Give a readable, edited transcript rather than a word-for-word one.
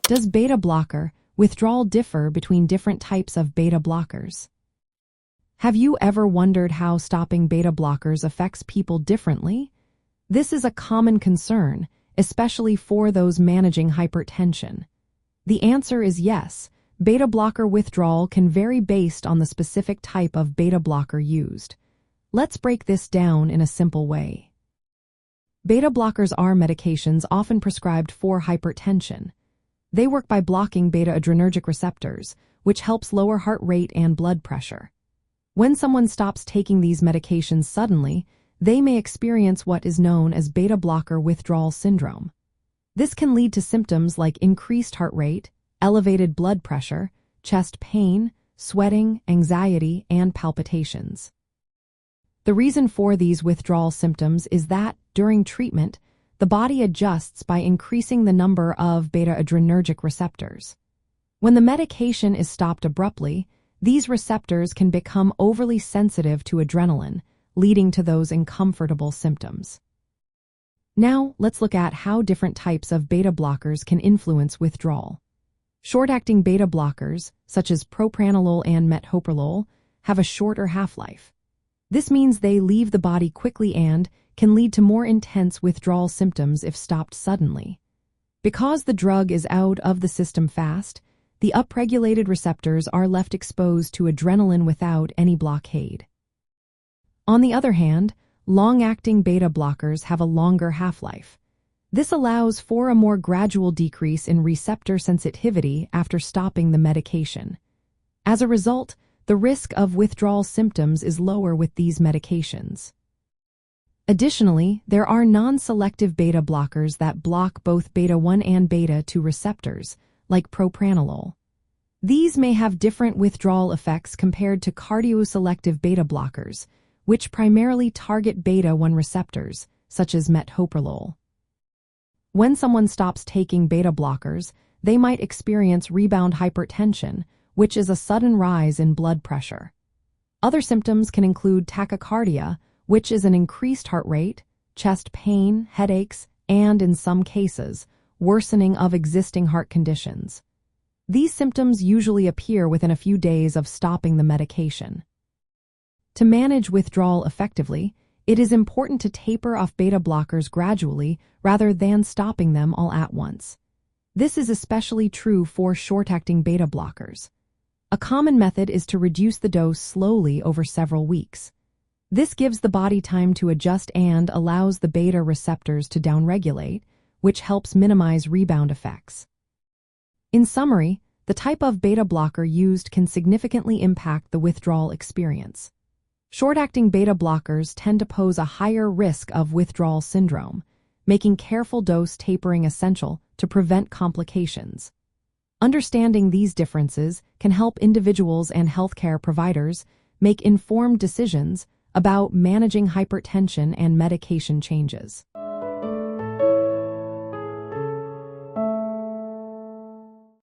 Does beta blocker withdrawal differ between different types of beta blockers? Have you ever wondered how stopping beta blockers affects people differently? This is a common concern, especially for those managing hypertension. The answer is yes. Beta blocker withdrawal can vary based on the specific type of beta blocker used. Let's break this down in a simple way. Beta blockers are medications often prescribed for hypertension. They work by blocking beta-adrenergic receptors, which helps lower heart rate and blood pressure. When someone stops taking these medications suddenly, they may experience what is known as beta blocker withdrawal syndrome. This can lead to symptoms like increased heart rate, elevated blood pressure, chest pain, sweating, anxiety, and palpitations. The reason for these withdrawal symptoms is that, during treatment, the body adjusts by increasing the number of beta-adrenergic receptors. When the medication is stopped abruptly, these receptors can become overly sensitive to adrenaline, leading to those uncomfortable symptoms. Now, let's look at how different types of beta blockers can influence withdrawal. Short-acting beta blockers, such as propranolol and metoprolol, have a shorter half-life. This means they leave the body quickly and can lead to more intense withdrawal symptoms if stopped suddenly. Because the drug is out of the system fast, the upregulated receptors are left exposed to adrenaline without any blockade. On the other hand, long-acting beta blockers have a longer half-life. This allows for a more gradual decrease in receptor sensitivity after stopping the medication. As a result, the risk of withdrawal symptoms is lower with these medications. Additionally, there are non-selective beta blockers that block both beta-1 and beta-2 receptors, like propranolol. These may have different withdrawal effects compared to cardioselective beta blockers, which primarily target beta-1 receptors, such as metoprolol. When someone stops taking beta blockers, they might experience rebound hypertension, which is a sudden rise in blood pressure. Other symptoms can include tachycardia, which is an increased heart rate, chest pain, headaches, and, in some cases, worsening of existing heart conditions. These symptoms usually appear within a few days of stopping the medication. To manage withdrawal effectively, it is important to taper off beta blockers gradually rather than stopping them all at once. This is especially true for short-acting beta blockers. A common method is to reduce the dose slowly over several weeks. This gives the body time to adjust and allows the beta receptors to downregulate, which helps minimize rebound effects. In summary, the type of beta blocker used can significantly impact the withdrawal experience. Short-acting beta blockers tend to pose a higher risk of withdrawal syndrome, making careful dose tapering essential to prevent complications. Understanding these differences can help individuals and healthcare providers make informed decisions about managing hypertension and medication changes.